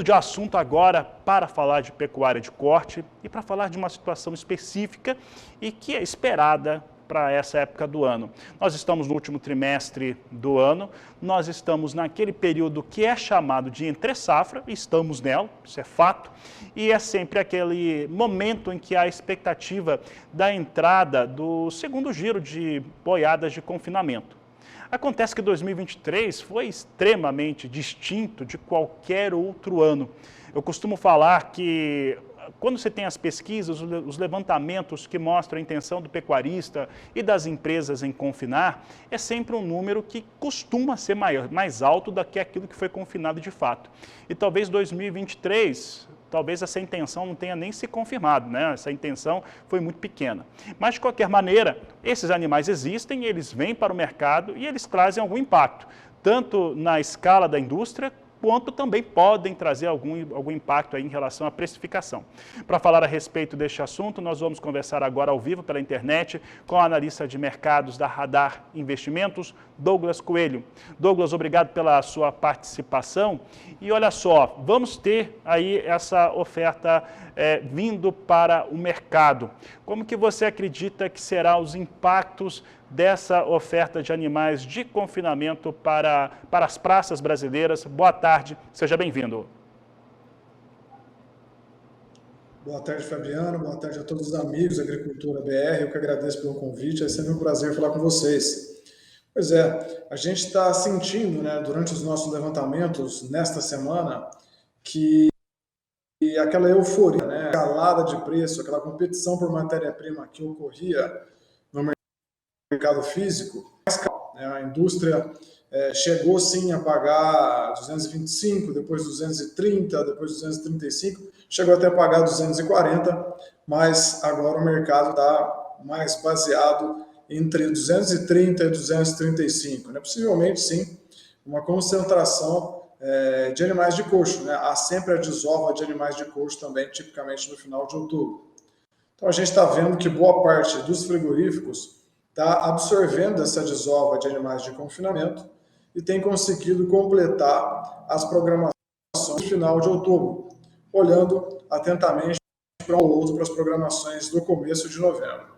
de assunto agora para falar de pecuária de corte e para falar de uma situação específica e que é esperada para essa época do ano. Nós estamos no último trimestre do ano, nós estamos naquele período que é chamado de entre-safra, estamos nela, isso é fato, e é sempre aquele momento em que há a expectativa da entrada do segundo giro de boiadas de confinamento. Acontece que 2023 foi extremamente distinto de qualquer outro ano. Eu costumo falar que quando você tem as pesquisas, os levantamentos que mostram a intenção do pecuarista e das empresas em confinar, é sempre um número que costuma ser mais alto do que aquilo que foi confinado de fato. E talvez 2023, talvez essa intenção não tenha nem se confirmado, né? Essa intenção foi muito pequena. Mas, de qualquer maneira, esses animais existem, eles vêm para o mercado e eles trazem algum impacto, tanto na escala da indústria, quanto também podem trazer algum impacto aí em relação à precificação. Para falar a respeito deste assunto, nós vamos conversar agora ao vivo pela internet com a analista de mercados da Radar Investimentos, Douglas Coelho. Douglas, obrigado pela sua participação. E olha só, vamos ter aí essa oferta vindo para o mercado. Como que você acredita que serão os impactos dessa oferta de animais de confinamento para as praças brasileiras? Boa tarde, seja bem-vindo. Boa tarde, Fabiano. Boa tarde a todos os amigos da Agricultura BR. Eu que agradeço pelo convite. É sempre um prazer falar com vocês. Pois é, a gente está sentindo, né, durante os nossos levantamentos nesta semana, que aquela euforia, né, escalada de preço, aquela competição por matéria-prima que ocorria no mercado físico, a indústria chegou sim a pagar 225, depois 230, depois 235, chegou até a pagar 240, mas agora o mercado está mais baseado entre 230 e 235. Né? Possivelmente, sim, uma concentração de animais de coxo. Né? Há sempre a desova de animais de coxo também, tipicamente no final de outubro. Então a gente está vendo que boa parte dos frigoríficos está absorvendo essa desova de animais de confinamento e tem conseguido completar as programações no final de outubro, olhando atentamente para um ou outro para as programações do começo de novembro.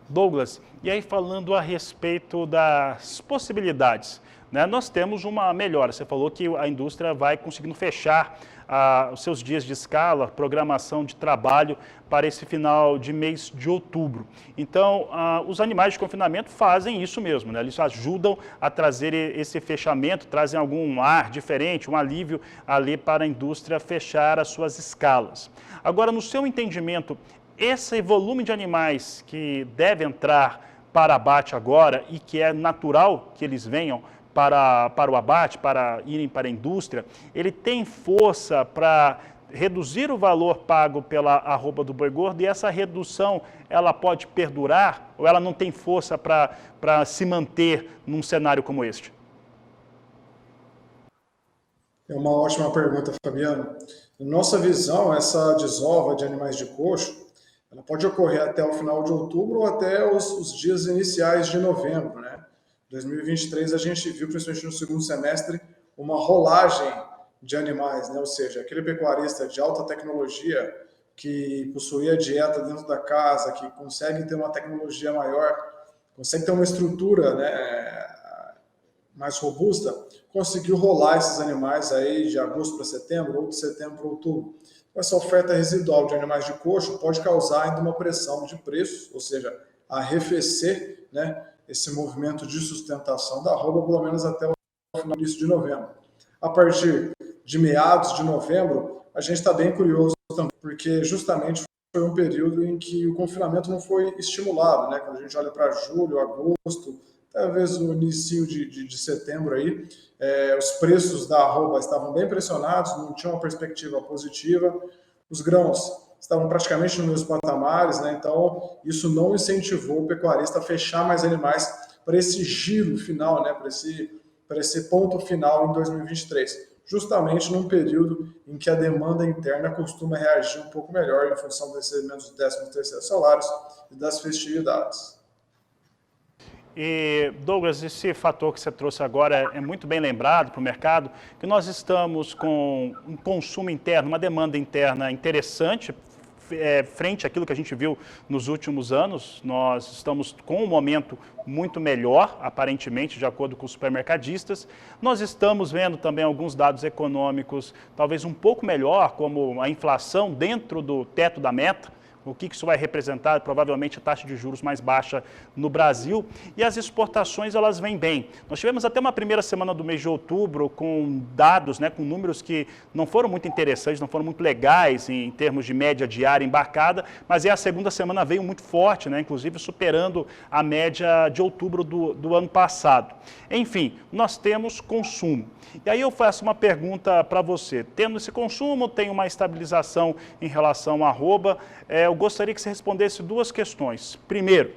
Douglas, e aí falando a respeito das possibilidades, né? Nós temos uma melhora. Você falou que a indústria vai conseguindo fechar os seus dias de escala, programação de trabalho para esse final de mês de outubro. Então, os animais de confinamento fazem isso mesmo, né? Eles ajudam a trazer esse fechamento, trazem algum ar diferente, um alívio ali para a indústria fechar as suas escalas. Agora, no seu entendimento, esse volume de animais que deve entrar para abate agora e que é natural que eles venham para o abate, para irem para a indústria, ele tem força para reduzir o valor pago pela arroba do boi gordo e essa redução ela pode perdurar ou ela não tem força para se manter num cenário como este? É uma ótima pergunta, Fabiano. Na nossa visão, essa desova de animais de coxo ela pode ocorrer até o final de outubro ou até os dias iniciais de novembro, né? 2023 a gente viu, principalmente no segundo semestre, uma rolagem de animais, né? Ou seja, aquele pecuarista de alta tecnologia que possuía dieta dentro da casa, que consegue ter uma tecnologia maior, consegue ter uma estrutura, né, mais robusta, conseguiu rolar esses animais aí de agosto para setembro ou de setembro para outubro. Essa oferta residual de animais de coxo pode causar ainda uma pressão de preços, ou seja, arrefecer, né, esse movimento de sustentação da arroba, pelo menos até o final de novembro. A partir de meados de novembro, a gente está bem curioso também, porque justamente foi um período em que o confinamento não foi estimulado, né? Quando a gente olha para julho, agosto, talvez no início de setembro aí, os preços da arroba estavam bem pressionados, não tinha uma perspectiva positiva, os grãos estavam praticamente nos mesmos patamares, né? Então isso não incentivou o pecuarista a fechar mais animais para esse giro final, né? Para esse ponto final em 2023, justamente num período em que a demanda interna costuma reagir um pouco melhor em função dos recebimentos do 13º salários e das festividades. E, Douglas, esse fator que você trouxe agora é muito bem lembrado para o mercado, que nós estamos com um consumo interno, uma demanda interna interessante, frente àquilo que a gente viu nos últimos anos. Nós estamos com um momento muito melhor, aparentemente, de acordo com os supermercadistas. Nós estamos vendo também alguns dados econômicos, talvez um pouco melhor, como a inflação dentro do teto da meta. O que isso vai representar? Provavelmente a taxa de juros mais baixa no Brasil. E as exportações, elas vêm bem. Nós tivemos até uma primeira semana do mês de outubro com dados, com números que não foram muito interessantes, não foram muito legais em termos de média diária embarcada, mas a segunda semana veio muito forte, inclusive superando a média de outubro do ano passado. Enfim, nós temos consumo. E aí eu faço uma pergunta para você. Tendo esse consumo, tem uma estabilização em relação à arroba. Eu gostaria que você respondesse duas questões. Primeiro,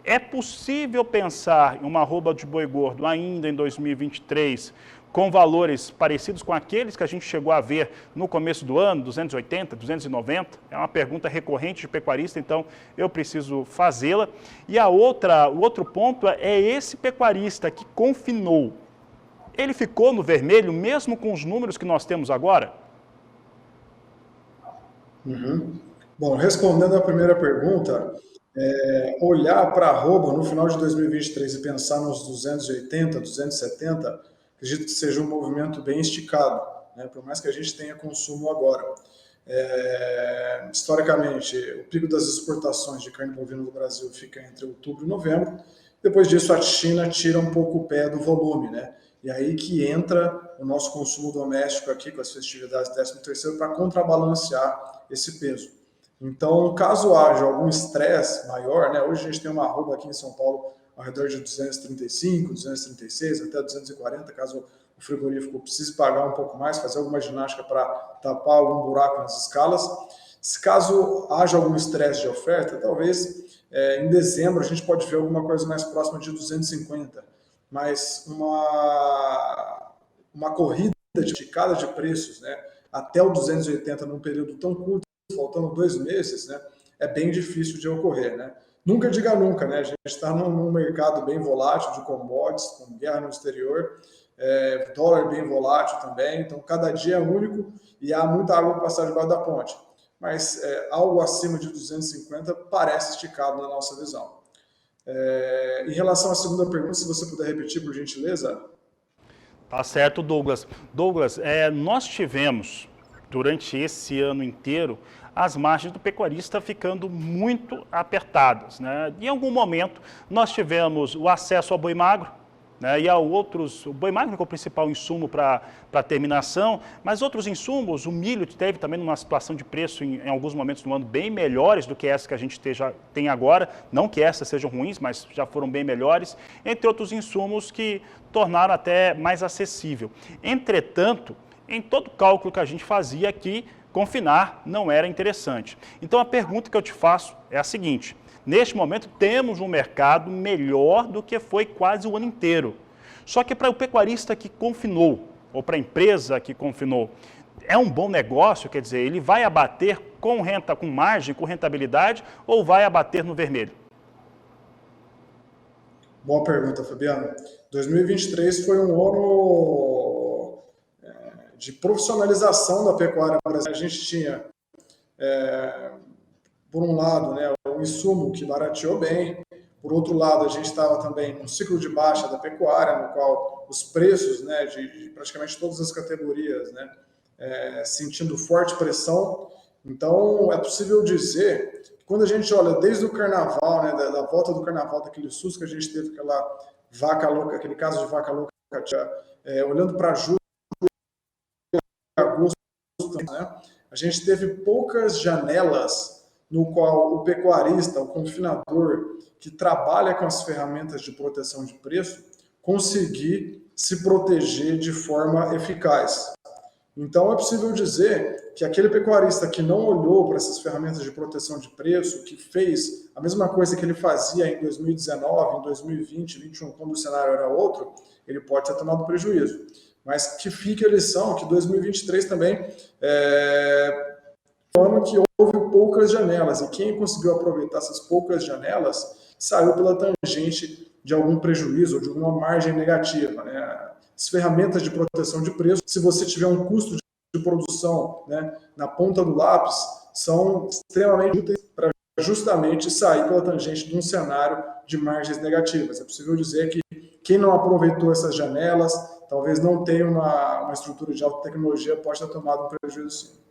é possível pensar em uma arroba de boi gordo ainda em 2023 com valores parecidos com aqueles que a gente chegou a ver no começo do ano, 280, 290? É uma pergunta recorrente de pecuarista, então eu preciso fazê-la. E o outro ponto é esse pecuarista que confinou. Ele ficou no vermelho mesmo com os números que nós temos agora? Bom, respondendo a primeira pergunta, olhar para a arroba no final de 2023 e pensar nos 280, 270, acredito que seja um movimento bem esticado, por mais que a gente tenha consumo agora. Historicamente, o pico das exportações de carne bovina do Brasil fica entre outubro e novembro. Depois disso, a China tira um pouco o pé do volume, E aí que entra o nosso consumo doméstico aqui, com as festividades 13º, para contrabalancear esse peso. Então, caso haja algum estresse maior, hoje a gente tem uma arroba aqui em São Paulo ao redor de 235, 236, até 240, caso o frigorífico precise pagar um pouco mais, fazer alguma ginástica para tapar algum buraco nas escalas. Se caso haja algum estresse de oferta, talvez em dezembro a gente pode ver alguma coisa mais próxima de 250, mas uma corrida de esticada de preços, até o 280 num período tão curto, faltando 2 meses, é bem difícil de ocorrer, Nunca diga nunca, A gente está num mercado bem volátil de commodities, com guerra no exterior, dólar bem volátil também, então cada dia é único e há muita água para passar debaixo da ponte. Mas algo acima de 250 parece esticado na nossa visão. Em relação à segunda pergunta, se você puder repetir, por gentileza. Tá certo, Douglas. Douglas, nós tivemos, durante esse ano inteiro, as margens do pecuarista ficando muito apertadas. Em algum momento, nós tivemos o acesso ao boi magro, e a outros, o boi magro é o principal insumo para a terminação, mas outros insumos, o milho teve também uma situação de preço em alguns momentos do ano bem melhores do que essa que a gente tem agora, não que essas sejam ruins, mas já foram bem melhores, entre outros insumos que tornaram até mais acessível. Entretanto, em todo cálculo que a gente fazia aqui, confinar não era interessante. Então a pergunta que eu te faço é a seguinte: neste momento temos um mercado melhor do que foi quase o ano inteiro. Só que para o pecuarista que confinou, ou para a empresa que confinou, é um bom negócio? Quer dizer, ele vai abater com margem, com rentabilidade, ou vai abater no vermelho? Boa pergunta, Fabiano. 2023 foi um ano de profissionalização da pecuária brasileira. A gente tinha, por um lado, o insumo que barateou bem. Por outro lado, a gente estava também num ciclo de baixa da pecuária, no qual os preços de praticamente todas as categorias sentindo forte pressão. Então, é possível dizer que quando a gente olha desde o carnaval, da volta do carnaval, daquele susto que a gente teve, aquela vaca louca, aquele caso de vaca louca, olhando para julho e agosto, a gente teve poucas janelas no qual o pecuarista, o confinador, que trabalha com as ferramentas de proteção de preço, conseguir se proteger de forma eficaz. Então, é possível dizer que aquele pecuarista que não olhou para essas ferramentas de proteção de preço, que fez a mesma coisa que ele fazia em 2019, em 2020, 2021, quando o cenário era outro, ele pode ter tomado prejuízo. Mas que fique a lição que 2023 também um ano que houve poucas janelas, e quem conseguiu aproveitar essas poucas janelas saiu pela tangente de algum prejuízo ou de alguma margem negativa, né? As ferramentas de proteção de preço, se você tiver um custo de produção, né, na ponta do lápis, são extremamente úteis para justamente sair pela tangente de um cenário de margens negativas. É possível dizer que quem não aproveitou essas janelas, talvez não tenha uma estrutura de alta tecnologia, pode ter tomado um prejuízo sim.